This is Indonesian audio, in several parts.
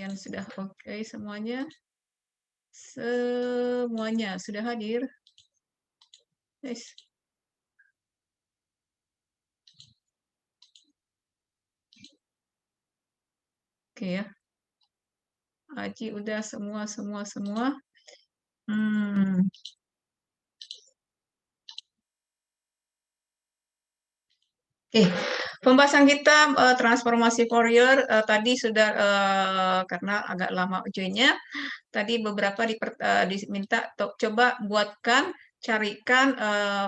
Yang sudah oke semuanya? Semuanya sudah hadir? Yes. Oke ya. Aji udah semua. Hmm. Oke, pembahasan kita transformasi Fourier tadi sudah karena agak lama joinnya, tadi beberapa diminta coba buatkan, carikan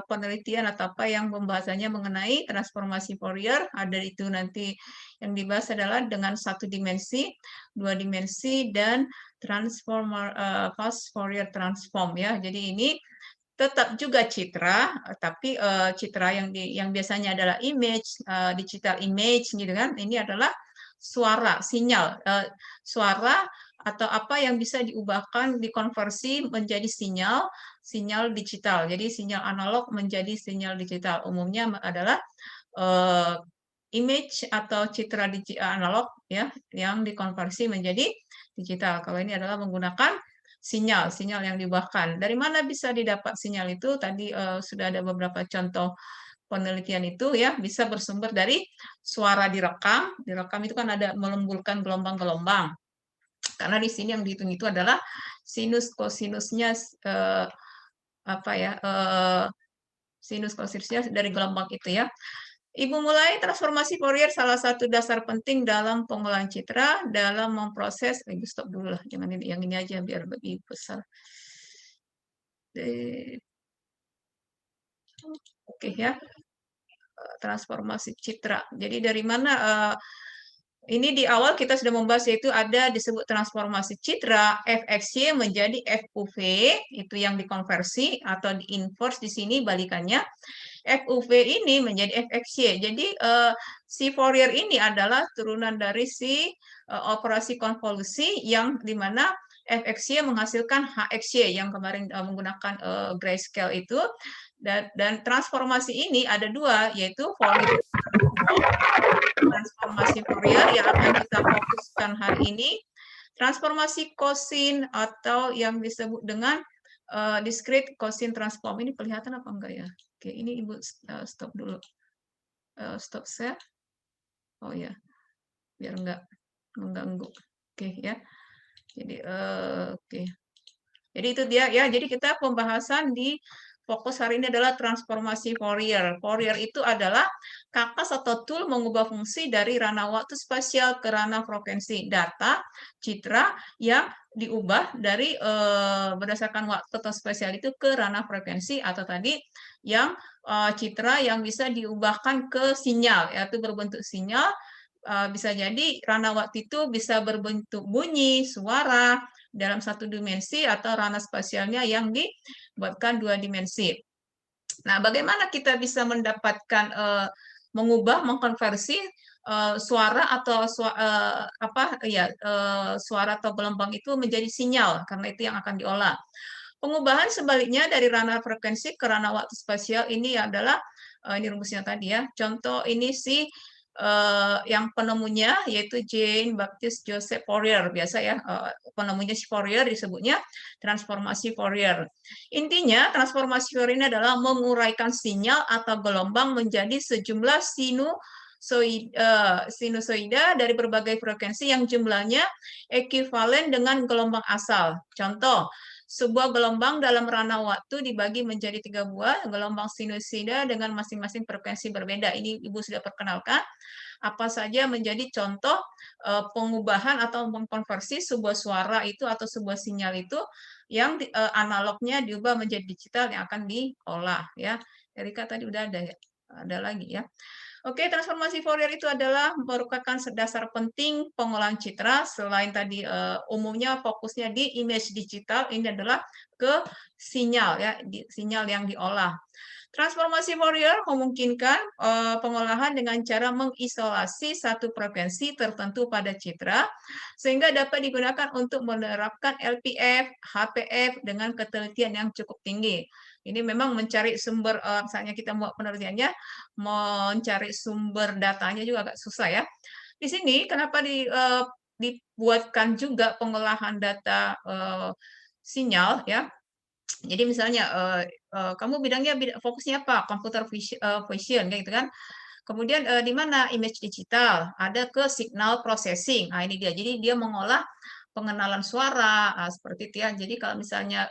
penelitian atau apa yang pembahasannya mengenai transformasi Fourier. Ada itu nanti yang dibahas adalah dengan satu dimensi, dua dimensi, dan transformer fast Fourier transform ya. Jadi ini tetap juga citra, tapi citra yang biasanya adalah image, digital image gitu kan. Ini adalah suara, sinyal, suara atau apa yang bisa diubahkan, dikonversi menjadi sinyal, sinyal digital. Jadi sinyal analog menjadi sinyal digital. Umumnya adalah eh, image atau citra analog ya yang dikonversi menjadi digital. Kalau ini adalah menggunakan sinyal, sinyal yang diubahkan. Dari mana bisa didapat sinyal itu? Tadi sudah ada beberapa contoh penelitian itu ya, bisa bersumber dari suara direkam. Direkam itu kan ada melembutkan gelombang-gelombang. Karena di sini yang dihitung itu adalah sinus kosinusnya apa ya? Sinus kosinusnya dari gelombang itu ya. Ibu mulai transformasi Fourier salah satu dasar penting dalam pengolahan citra dalam memproses. Ibu stop dulu lah, jangan ini, yang ini aja biar lebih besar. Oke ya, transformasi citra. Jadi dari mana ini di awal kita sudah membahas yaitu ada disebut transformasi citra FXY menjadi FUV, itu yang dikonversi atau diinverse di sini balikannya. FUV ini menjadi FXY. Jadi si Fourier ini adalah turunan dari si operasi konvolusi yang dimana FXY menghasilkan HXY yang kemarin menggunakan grayscale itu. Dan transformasi ini ada dua, yaitu Fourier transformasi Fourier yang akan kita fokuskan hari ini, transformasi Cosin atau yang disebut dengan discrete Cosin transform. Ini kelihatan apa enggak ya? Oke, ini Ibu stop dulu. Stop share. Oh ya, biar enggak mengganggu. Oke ya. Jadi oke. Jadi itu dia ya. Jadi kita pembahasan di fokus hari ini adalah transformasi Fourier. Fourier itu adalah kakas atau tool mengubah fungsi dari ranah waktu spasial ke ranah frekuensi data, citra yang diubah dari berdasarkan waktu atau spasial itu ke ranah frekuensi atau tadi yang citra yang bisa diubahkan ke sinyal, yaitu berbentuk sinyal. Bisa jadi ranah waktu itu bisa berbentuk bunyi, suara, dalam satu dimensi atau ranah spasialnya yang dibuatkan dua dimensi. Nah, bagaimana kita bisa mendapatkan mengubah, mengkonversi suara atau suara atau gelombang itu menjadi sinyal karena itu yang akan diolah. Pengubahan sebaliknya dari ranah frekuensi ke ranah waktu spasial ini adalah ini rumusnya tadi ya. Contoh ini si yang penemunya yaitu Jean Baptiste Joseph Fourier, biasa ya penemunya si Fourier disebutnya transformasi Fourier. Intinya transformasi Fourier ini adalah menguraikan sinyal atau gelombang menjadi sejumlah sinusoida dari berbagai frekuensi yang jumlahnya ekuivalen dengan gelombang asal. Contoh, sebuah gelombang dalam ranah waktu dibagi menjadi 3 buah gelombang sinusoida dengan masing-masing frekuensi berbeda. Ini Ibu sudah perkenalkan apa saja menjadi contoh pengubahan atau mengkonversi sebuah suara itu atau sebuah sinyal itu yang analognya diubah menjadi digital yang akan diolah ya. Erika tadi udah ada ya. Ada lagi ya. Oke, transformasi Fourier itu adalah merupakan dasar penting pengolahan citra. Selain tadi umumnya fokusnya di image digital, ini adalah ke sinyal ya, sinyal yang diolah. Transformasi Fourier memungkinkan pengolahan dengan cara mengisolasi satu frekuensi tertentu pada citra, sehingga dapat digunakan untuk menerapkan LPF, HPF dengan ketelitian yang cukup tinggi. Ini memang mencari sumber, misalnya kita mau penelitiannya, mencari sumber datanya juga agak susah ya. Di sini kenapa dibuatkan juga pengolahan data sinyal ya. Jadi misalnya kamu bidangnya fokusnya apa? Computer vision kayak gitu kan. Kemudian di mana image digital, ada ke signal processing. Nah, ini dia. Jadi dia mengolah pengenalan suara seperti itu ya. Jadi kalau misalnya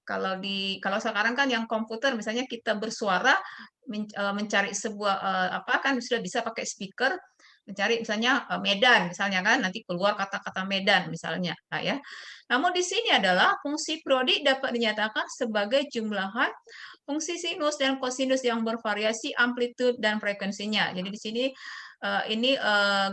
kalau sekarang kan yang komputer misalnya kita bersuara mencari sebuah apa kan sudah bisa pakai speaker mencari misalnya Medan misalnya kan nanti keluar kata-kata Medan misalnya. Nah, ya. Namun di sini adalah fungsi prodi dapat dinyatakan sebagai jumlahan fungsi sinus dan kosinus yang bervariasi amplitude dan frekuensinya. Jadi di sini ini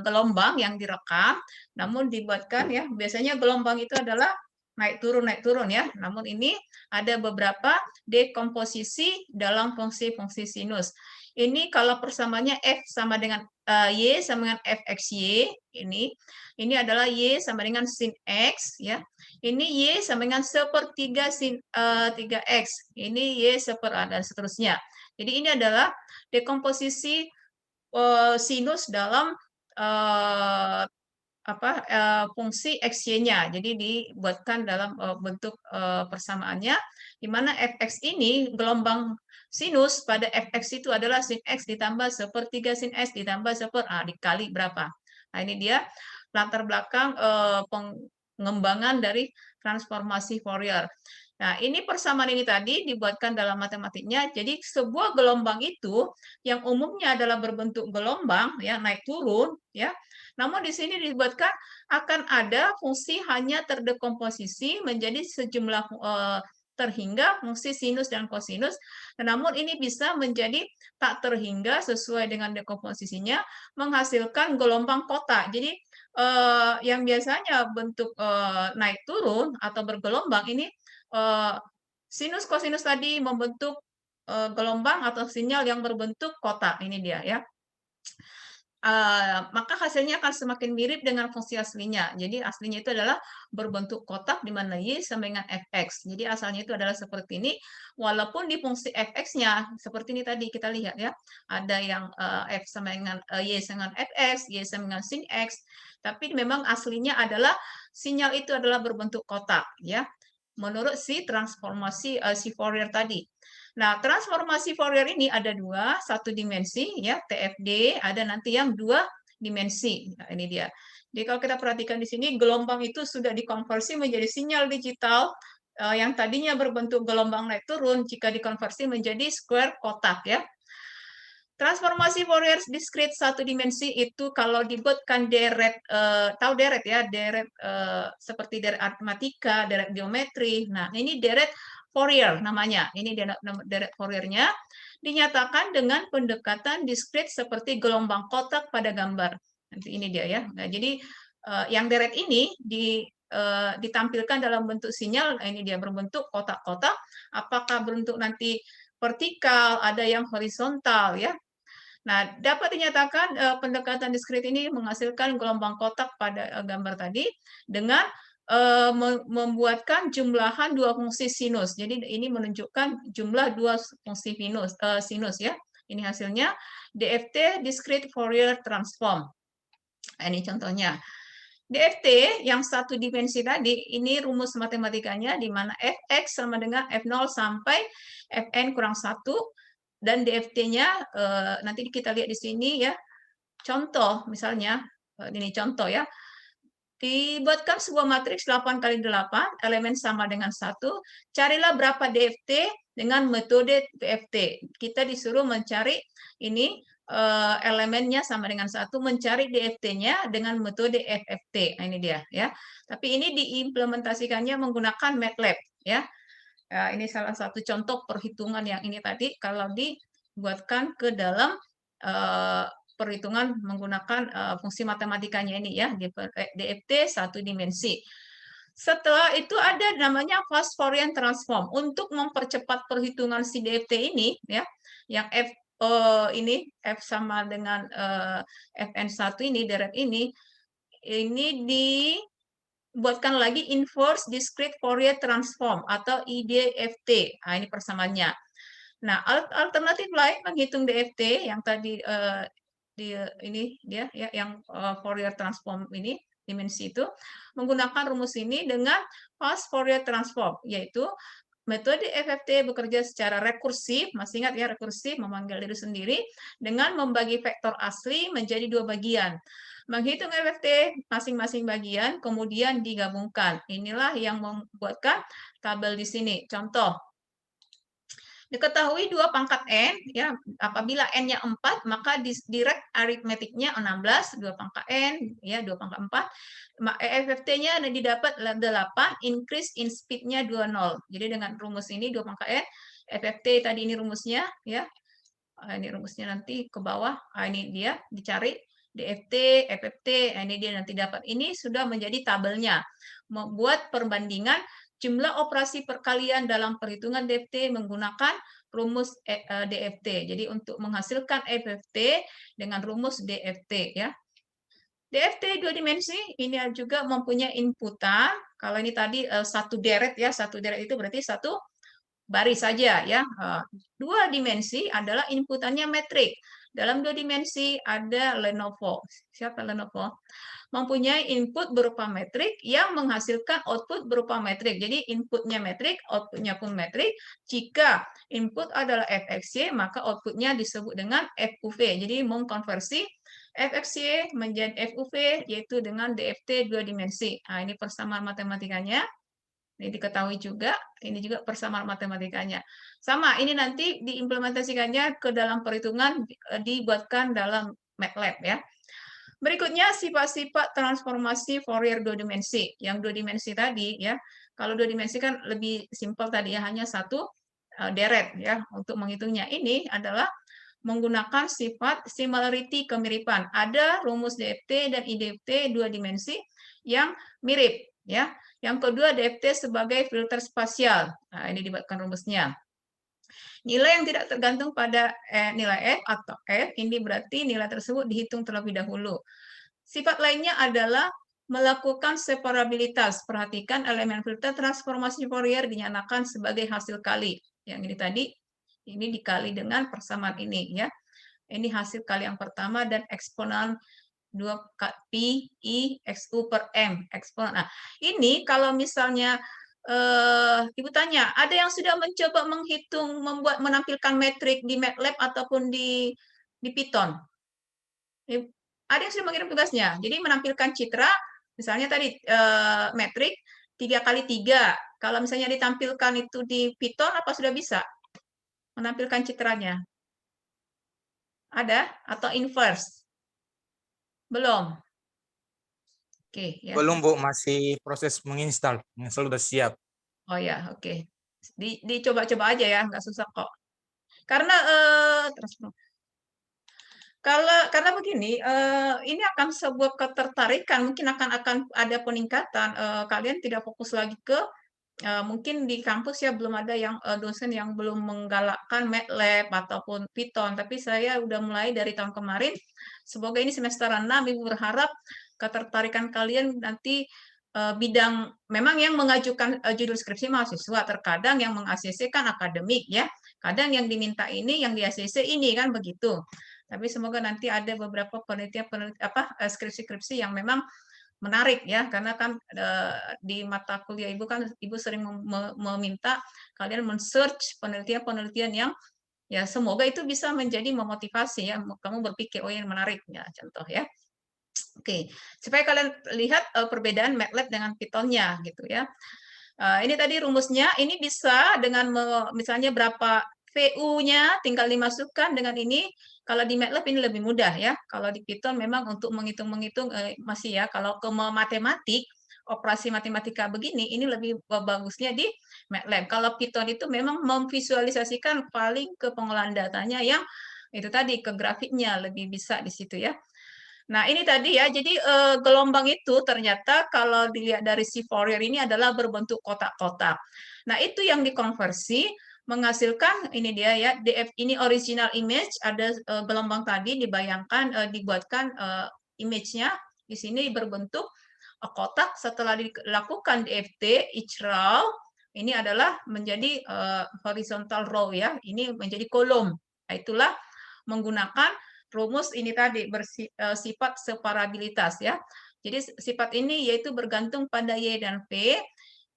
gelombang yang direkam, namun dibuatkan ya biasanya gelombang itu adalah naik turun ya. Namun ini ada beberapa dekomposisi dalam fungsi-fungsi sinus. Ini kalau persamanya F sama dengan Y sama dengan FXY ini adalah Y sama dengan sin X ya. Ini Y sama dengan sepertiga sin 3X. Ini Y dan seterusnya. Jadi ini adalah dekomposisi sinus dalam fungsi XY-nya. Jadi dibuatkan dalam bentuk persamaannya, di mana fx ini gelombang sinus pada fx itu adalah sin x ditambah sepertiga sin x ditambah dikali berapa. Nah ini dia latar belakang pengembangan dari transformasi Fourier. Nah, ini persamaan ini tadi dibuatkan dalam matematiknya. Jadi sebuah gelombang itu yang umumnya adalah berbentuk gelombang ya naik turun ya. Namun di sini dibuatkan akan ada fungsi hanya terdekomposisi menjadi sejumlah terhingga fungsi sinus dan kosinus. Namun ini bisa menjadi tak terhingga sesuai dengan dekomposisinya menghasilkan gelombang kotak. Jadi yang biasanya bentuk naik turun atau bergelombang ini sinus kosinus tadi membentuk gelombang atau sinyal yang berbentuk kotak. Ini dia ya. Maka hasilnya akan semakin mirip dengan fungsi aslinya. Jadi aslinya itu adalah berbentuk kotak di mana Y sama dengan fx. Jadi asalnya itu adalah seperti ini, walaupun di fungsi fx-nya seperti ini tadi kita lihat ya, ada yang f sama dengan Y sama dengan fx, Y sama dengan sin x, tapi memang aslinya adalah sinyal itu adalah berbentuk kotak ya, menurut si transformasi si Fourier tadi. Nah, transformasi Fourier ini ada dua, satu dimensi ya TFD, ada nanti yang dua dimensi. Nah, ini dia. Jadi kalau kita perhatikan di sini gelombang itu sudah dikonversi menjadi sinyal digital yang tadinya berbentuk gelombang naik turun jika dikonversi menjadi square kotak ya. Transformasi Fourier discrete satu dimensi itu kalau dibuatkan deret, tahu deret ya, deret seperti deret aritmatika, deret geometri. Nah, ini deret Fourier namanya. Ini deret Fouriernya dinyatakan dengan pendekatan discrete seperti gelombang kotak pada gambar. Nanti ini dia ya. Nah, jadi yang deret ini ditampilkan dalam bentuk sinyal. Nah, ini dia berbentuk kotak-kotak. Apakah bentuk nanti vertikal, ada yang horizontal ya. Nah, dapat dinyatakan pendekatan diskrit ini menghasilkan gelombang kotak pada gambar tadi dengan membuatkan jumlahan dua fungsi sinus. Jadi ini menunjukkan jumlah dua fungsi sinus ya. Ini hasilnya DFT discrete Fourier transform. Nah, ini contohnya. DFT yang satu dimensi tadi, ini rumus matematikanya di mana fx sama dengan f0 sampai fn kurang 1, dan DFT-nya nanti kita lihat di sini ya. Contoh misalnya, ini contoh ya. Dibuatkan sebuah matriks 8 kali 8, elemen sama dengan 1. Carilah berapa DFT dengan metode DFT. Kita disuruh mencari ini elemennya sama dengan 1, mencari DFT-nya dengan metode FFT. Nah, ini dia ya. Tapi ini diimplementasikannya menggunakan MATLAB ya. Ini salah satu contoh perhitungan yang ini tadi kalau dibuatkan ke dalam perhitungan menggunakan fungsi matematikanya ini ya, DFT satu dimensi. Setelah itu ada namanya fast Fourier transform untuk mempercepat perhitungan si DFT ini ya, yang ini F sama dengan Fn1 ini deret ini di buatkan lagi inverse discrete Fourier transform atau IDFT. Nah, ini persamaannya. Nah, alternatif lain menghitung DFT yang tadi ini dia ya yang Fourier transform ini dimensi itu menggunakan rumus ini dengan fast Fourier transform, yaitu metode FFT bekerja secara rekursif, masih ingat ya, rekursif memanggil diri sendiri dengan membagi vektor asli menjadi 2 bagian. Menghitung FFT masing-masing bagian, kemudian digabungkan. Inilah yang membuatkan tabel di sini. Contoh, diketahui 2 pangkat N, ya, apabila N-nya 4, maka direct aritmetiknya 16, 2 pangkat N, ya, 2 pangkat 4, EFFT-nya didapat 8, increase in speed-nya 20. Jadi dengan rumus ini 2 pangkat N, FFT tadi ini rumusnya, ya, ini rumusnya nanti ke bawah, ini dia, dicari, DFT, FFT, ini dia nanti dapat. Ini sudah menjadi tabelnya. Membuat perbandingan jumlah operasi perkalian dalam perhitungan DFT menggunakan rumus DFT. Jadi untuk menghasilkan FFT dengan rumus DFT, ya. DFT 2 dimensi ini juga mempunyai inputan. Kalau ini tadi satu deret, ya, satu deret itu berarti satu baris saja, ya. 2 dimensi adalah inputannya metrik. Dalam 2 dimensi ada Lenovo. Siapa Lenovo? Mempunyai input berupa metrik yang menghasilkan output berupa metrik. Jadi inputnya metrik, outputnya pun metrik. Jika input adalah fxy, maka outputnya disebut dengan FUV. Jadi mengkonversi fxy menjadi FUV, yaitu dengan DFT 2 dimensi. Nah, ini persamaan matematikanya. Ini diketahui juga, ini juga persamaan matematikanya. Sama, ini nanti diimplementasikannya ke dalam perhitungan, dibuatkan dalam MATLAB, ya. Berikutnya sifat-sifat transformasi Fourier 2 dimensi. Yang 2 dimensi tadi, ya. Kalau 2 dimensi kan lebih simpel tadi, ya, hanya satu deret, ya, untuk menghitungnya. Ini adalah menggunakan sifat similarity, kemiripan. Ada rumus DFT dan IDFT 2 dimensi yang mirip, ya. Yang kedua, DFT sebagai filter spasial. Nah, ini dibuatkan rumusnya. Nilai yang tidak tergantung pada nilai F atau F, ini berarti nilai tersebut dihitung terlebih dahulu. Sifat lainnya adalah melakukan separabilitas. Perhatikan elemen filter transformasi Fourier dinyatakan sebagai hasil kali. Yang ini tadi, ini dikali dengan persamaan ini, ya. Ini hasil kali yang pertama dan eksponen 2 pi I XU per M. Eksponen. Nah, ini kalau misalnya Ibu tanya, ada yang sudah mencoba menghitung, menampilkan metrik di MATLAB ataupun di Python? Ada yang sudah mengirim tugasnya. Jadi menampilkan citra, misalnya tadi metrik 3 kali 3. Kalau misalnya ditampilkan itu di Python, apa sudah bisa menampilkan citranya? Ada? Atau inverse? Belum. Oke, ya. Belum, Bu, masih proses menginstal. Menginstal sudah siap. Oh ya, oke. Dicoba-coba aja ya, nggak susah kok. Karena karena begini, ini akan sebuah ketertarikan, mungkin akan ada peningkatan. Kalian tidak fokus lagi ke mungkin di kampus ya belum ada yang dosen yang belum menggalakkan MATLAB ataupun Python, tapi saya udah mulai dari tahun kemarin. Semoga ini semester 6 Ibu berharap ketertarikan kalian nanti bidang memang yang mengajukan judul skripsi mahasiswa, terkadang yang meng-ACC kan akademik, ya. Kadang yang diminta ini, yang di ACC ini, kan begitu. Tapi semoga nanti ada beberapa penelitian skripsi-skripsi yang memang menarik, ya, karena kan di mata kuliah Ibu kan Ibu sering meminta kalian men-search penelitian-penelitian yang ya semoga itu bisa menjadi memotivasi, ya, kamu berpikir oh ini menarik, ya, contoh, ya. Oke, supaya kalian lihat perbedaan MATLAB dengan Python-nya gitu, ya. Ini tadi rumusnya, ini bisa dengan misalnya berapa VU-nya tinggal dimasukkan dengan ini. Kalau di MATLAB ini lebih mudah, ya. Kalau di Python memang untuk menghitung-menghitung masih, ya. Kalau ke matematik, operasi matematika begini, ini lebih bagusnya di MATLAB. Kalau Python itu memang memvisualisasikan paling ke pengolahan datanya yang itu tadi ke grafiknya lebih bisa di situ, ya. Nah, ini tadi, ya, jadi gelombang itu ternyata kalau dilihat dari si Fourier ini adalah berbentuk kotak-kotak. Nah, itu yang dikonversi menghasilkan ini dia, ya, DF ini original image, ada gelombang tadi dibayangkan dibuatkan image-nya di sini berbentuk kotak. Setelah dilakukan DFT each row ini adalah menjadi horizontal row, ya, ini menjadi kolom. Nah, itulah menggunakan rumus ini tadi bersifat separabilitas, ya. Jadi sifat ini yaitu bergantung pada Y dan V,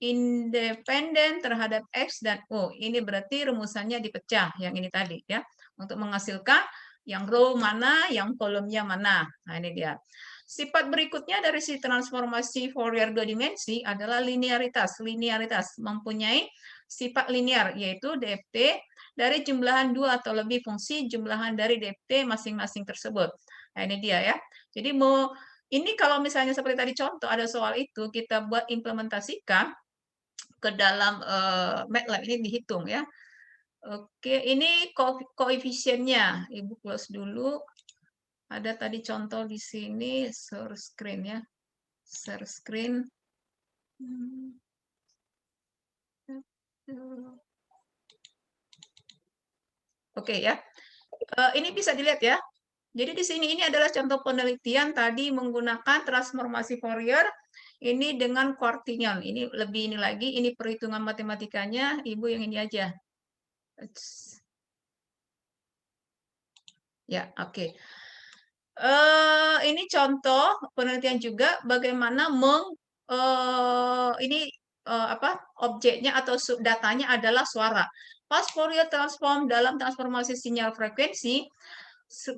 independen terhadap X dan O. Ini berarti rumusannya dipecah, yang ini tadi ya, untuk menghasilkan yang row mana, yang kolomnya mana. Nah, ini dia. Sifat berikutnya dari si transformasi Fourier dua dimensi adalah linearitas. Linearitas mempunyai sifat linear, yaitu DFT dari jumlahan dua atau lebih fungsi jumlahan dari DFT masing-masing tersebut. Nah, ini dia ya. Jadi ini kalau misalnya seperti tadi contoh ada soal itu, kita buat implementasikan ke dalam MATLAB ini dihitung ya. Oke, ini koefisiennya. Ibu close dulu. Ada tadi contoh di sini, share screen ya. Share screen. Oke ya. Ini bisa dilihat ya. Jadi di sini ini adalah contoh penelitian tadi menggunakan transformasi Fourier ini dengan kuartinyon. Ini lebih ini lagi, ini perhitungan matematikanya, Ibu yang ini aja. Ya, oke. Ini contoh penelitian juga bagaimana ini objeknya atau datanya adalah suara. Pas Fourier transform dalam transformasi sinyal frekuensi,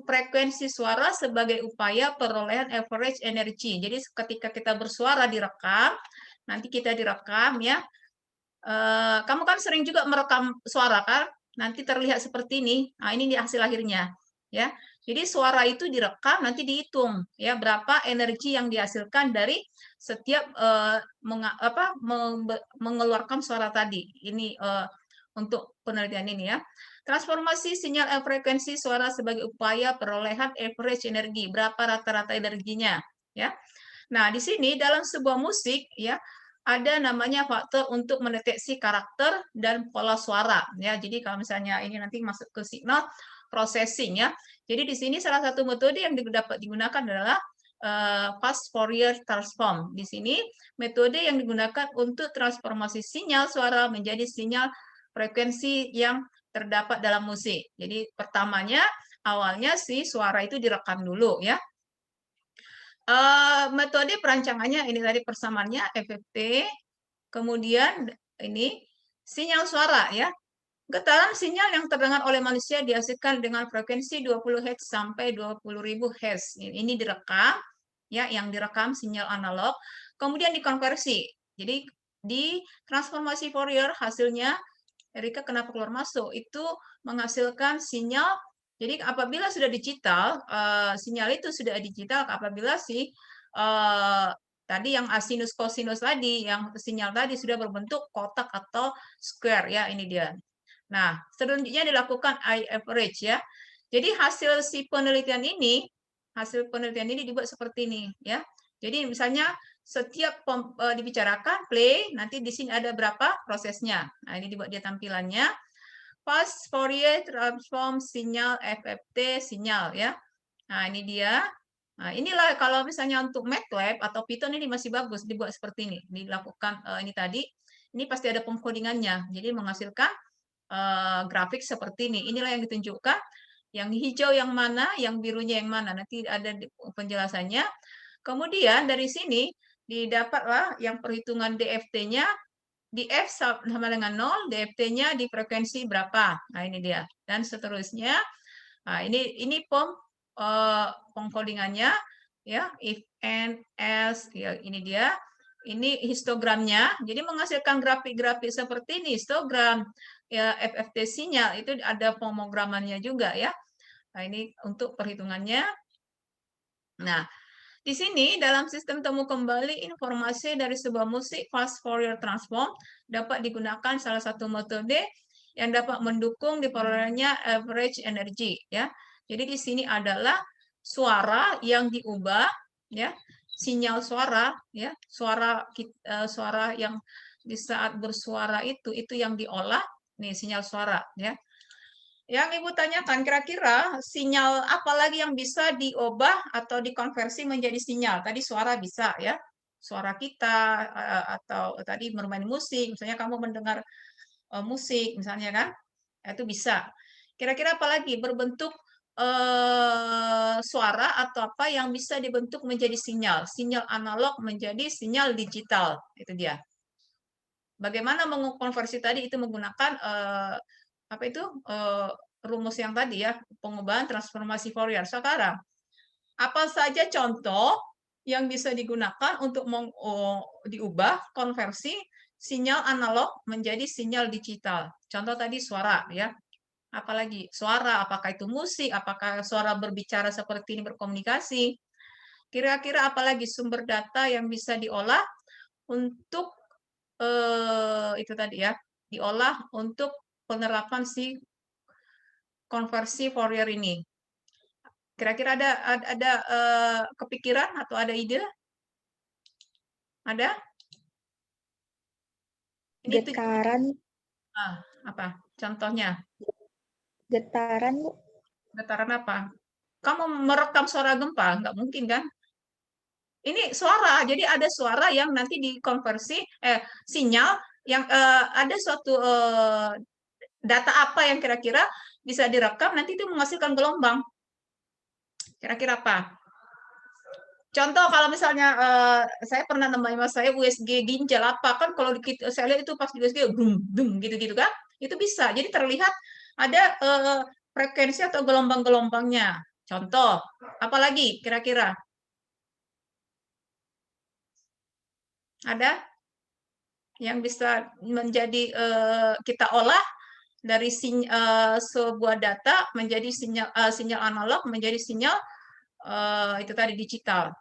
frekuensi suara sebagai upaya perolehan average energy. Jadi ketika kita bersuara direkam, nanti kita direkam ya. Kamu kan sering juga merekam suara kan? Nanti terlihat seperti ini. Nah, ini hasil akhirnya ya. Jadi suara itu direkam, nanti dihitung ya berapa energi yang dihasilkan dari setiap mengeluarkan suara tadi. Ini untuk penelitian ini ya. Transformasi sinyal frekuensi suara sebagai upaya perolehan average energi, berapa rata-rata energinya ya. Nah, di sini dalam sebuah musik ya ada namanya faktor untuk mendeteksi karakter dan pola suara ya. Jadi kalau misalnya ini nanti masuk ke signal processing ya. Jadi di sini salah satu metode yang dapat digunakan adalah fast Fourier transform. Di sini metode yang digunakan untuk transformasi sinyal suara menjadi sinyal frekuensi yang terdapat dalam musik. Jadi pertamanya awalnya si suara itu direkam dulu ya. Metode perancangannya ini tadi persamaannya FFT, kemudian ini sinyal suara ya. Getaran sinyal yang terdengar oleh manusia dihasilkan dengan frekuensi 20 Hz sampai 20.000 Hz. Ini direkam, ya, yang direkam sinyal analog, kemudian dikonversi. Jadi di transformasi Fourier hasilnya, Erika kenapa keluar masuk? Itu menghasilkan sinyal. Jadi apabila sudah digital, sinyal itu sudah digital. Apabila si tadi yang asinus kosinus tadi, yang sinyal tadi sudah berbentuk kotak atau square ya, ini dia. Nah, selanjutnya dilakukan I average ya. Jadi hasil penelitian ini dibuat seperti ini ya. Jadi misalnya setiap dibicarakan play, nanti di sini ada berapa prosesnya. Nah, ini dibuat dia tampilannya. Fast Fourier transform sinyal FFT sinyal ya. Nah, ini dia. Nah, inilah kalau misalnya untuk MATLAB atau Python ini masih bagus dibuat seperti ini. Dilakukan ini tadi. Ini pasti ada pengkodingannya. Jadi menghasilkan grafik seperti ini. Inilah yang ditunjukkan. Yang hijau yang mana, yang birunya yang mana. Nanti ada penjelasannya. Kemudian dari sini didapatlah yang perhitungan DFT-nya. Di F sama dengan 0, DFT-nya di frekuensi berapa. Nah, ini dia. Dan seterusnya. Nah, ini pengkodingannya. Ya, if and else. Ya, ini dia. Ini histogramnya, jadi menghasilkan grafik-grafik seperti ini, histogram, ya, FFT sinyal, itu ada pemrogramannya juga ya. Nah, ini untuk perhitungannya. Nah, di sini dalam sistem temu kembali informasi dari sebuah musik fast Fourier transform dapat digunakan salah satu metode yang dapat mendukung diperolehnya average energy ya. Jadi di sini adalah suara yang diubah ya, sinyal suara ya, suara yang di saat bersuara itu yang diolah nih sinyal suara ya. Yang Ibu tanyakan kira-kira sinyal apa lagi yang bisa diubah atau dikonversi menjadi sinyal? Tadi suara bisa ya. Suara kita atau tadi bermain musik, misalnya kamu mendengar musik misalnya kan. Itu bisa. Kira-kira apa lagi berbentuk suara atau apa yang bisa dibentuk menjadi sinyal. Sinyal analog menjadi sinyal digital. Itu dia. Bagaimana mengkonversi tadi itu menggunakan apa itu rumus yang tadi ya, pengubahan transformasi Fourier. Sekarang, apa saja contoh yang bisa digunakan untuk diubah konversi sinyal analog menjadi sinyal digital? Contoh tadi suara ya. Apalagi suara, apakah itu musik, apakah suara berbicara seperti ini berkomunikasi. Kira-kira apalagi sumber data yang bisa diolah untuk itu tadi ya, diolah untuk penerapan si konversi Fourier ini. Kira-kira ada kepikiran atau ada ide? Ada? Ini tuh Getaran, apa? Contohnya, getaran, Bu. getaran apa? Kamu merekam suara gempa? Nggak mungkin kan? Ini suara, jadi ada suara yang nanti dikonversi, sinyal yang ada suatu data apa yang kira-kira bisa direkam, nanti itu menghasilkan gelombang. Kira-kira apa? Contoh kalau misalnya saya pernah nambahin mas saya USG ginjal apa kan kalau saya lihat itu pas di USG dum dum gitu-gitu kan itu bisa jadi terlihat ada frekuensi atau gelombang-gelombangnya. Contoh apalagi kira-kira ada yang bisa menjadi kita olah dari sebuah data menjadi sinyal analog menjadi sinyal itu tadi digital.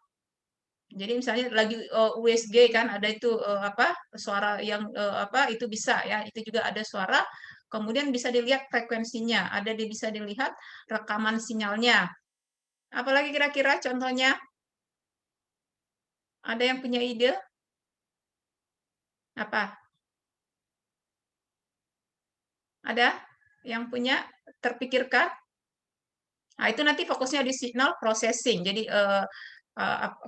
Jadi misalnya lagi USG kan ada itu apa suara yang apa itu bisa ya itu juga ada suara kemudian bisa dilihat frekuensinya ada bisa dilihat rekaman sinyalnya. Apalagi kira-kira contohnya ada yang punya ide apa? Ada yang punya terpikirkan? Nah, itu nanti fokusnya di signal processing. Jadi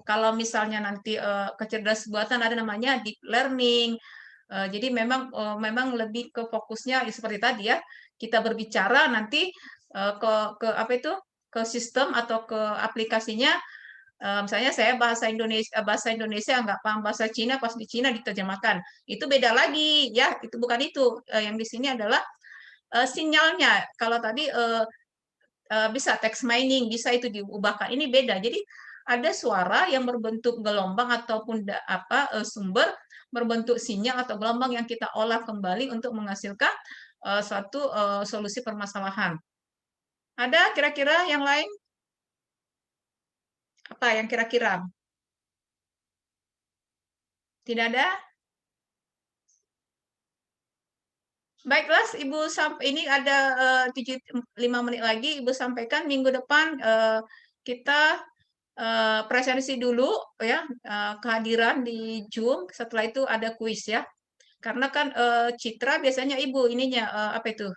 kalau misalnya nanti kecerdasan buatan ada namanya deep learning. Jadi memang lebih ke fokusnya seperti tadi ya. Kita berbicara nanti ke apa itu? Ke sistem atau ke aplikasinya. Misalnya saya bahasa Indonesia nggak paham bahasa Cina pas di Cina diterjemahkan. Itu beda lagi ya. Itu bukan itu. Yang di sini adalah sinyalnya. Kalau tadi bisa text mining, bisa itu diubahkan. Ini beda. Jadi ada suara yang berbentuk gelombang ataupun sumber berbentuk sinyal atau gelombang yang kita olah kembali untuk menghasilkan suatu solusi permasalahan. Ada kira-kira yang lain? Apa yang kira-kira? Tidak ada? Baiklah, Ibu ini ada 5 menit lagi. Ibu sampaikan minggu depan kita presensi dulu ya kehadiran di Zoom. Setelah itu ada kuis ya. Karena kan Citra biasanya Ibu ininya apa itu?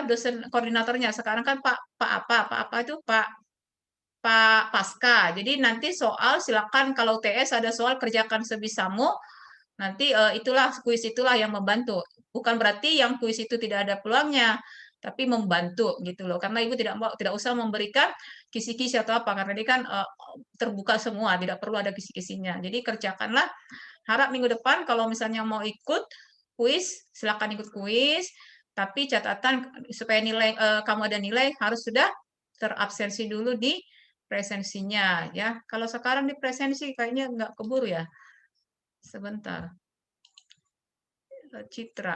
Dosen koordinatornya. Sekarang kan Pak apa itu Pak Pasca. Jadi nanti soal silakan kalau TS ada soal kerjakan sebisamu. Nanti itulah kuis itulah yang membantu. Bukan berarti yang kuis itu tidak ada peluangnya, tapi membantu gitu loh. Karena Ibu tidak usah memberikan kisi-kisi atau apa karena ini kan terbuka semua, tidak perlu ada kisi-kisinya. Jadi kerjakanlah. Harap minggu depan kalau misalnya mau ikut kuis, silakan ikut kuis. Tapi catatan supaya kamu ada nilai harus sudah terabsensi dulu di presensinya ya. Kalau sekarang di presensi kayaknya nggak keburu ya. Sebentar. Citra.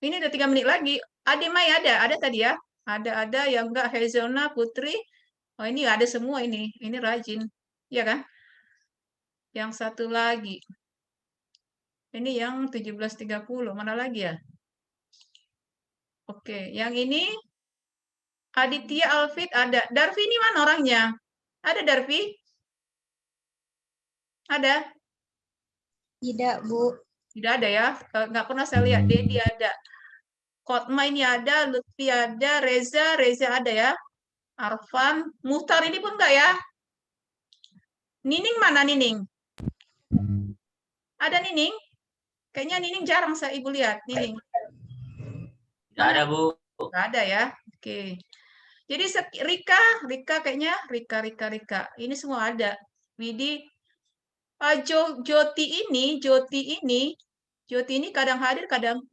Ini udah 3 menit lagi. Ade Mai ada tadi ya. Ada yang enggak Hezona Putri. Oh ini ada semua ini. Ini rajin. Iya kan? Yang satu lagi. Ini yang 17.30. Mana lagi ya? Oke, yang ini Aditya Alfit ada. Darvi ini mana orangnya? Ada Darvi? Ada? Tidak, Bu. Tidak ada ya? Nggak pernah saya lihat. Dedi ada. Kotma ini ada. Lutfi ada. Reza ada ya. Arfan. Muhtar ini pun enggak ya? Nining mana Nining? Ada Nining? Kayaknya Nining jarang saya Ibu lihat. Nining. Nggak ada, Bu. Nggak ada ya. Oke. Jadi Rika kayaknya Rika. Ini semua ada. Widi, Joti ini kadang hadir, kadang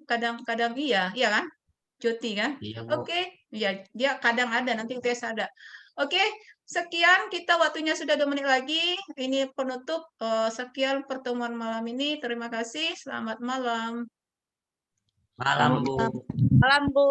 iya kan? Joti kan? Iya, Bu. Oke, ya dia kadang ada, nanti tes ada. Oke, sekian kita waktunya sudah 2 menit lagi. Ini penutup. Sekian pertemuan malam ini. Terima kasih. Selamat malam. Malam, Bu. Malam, Bu.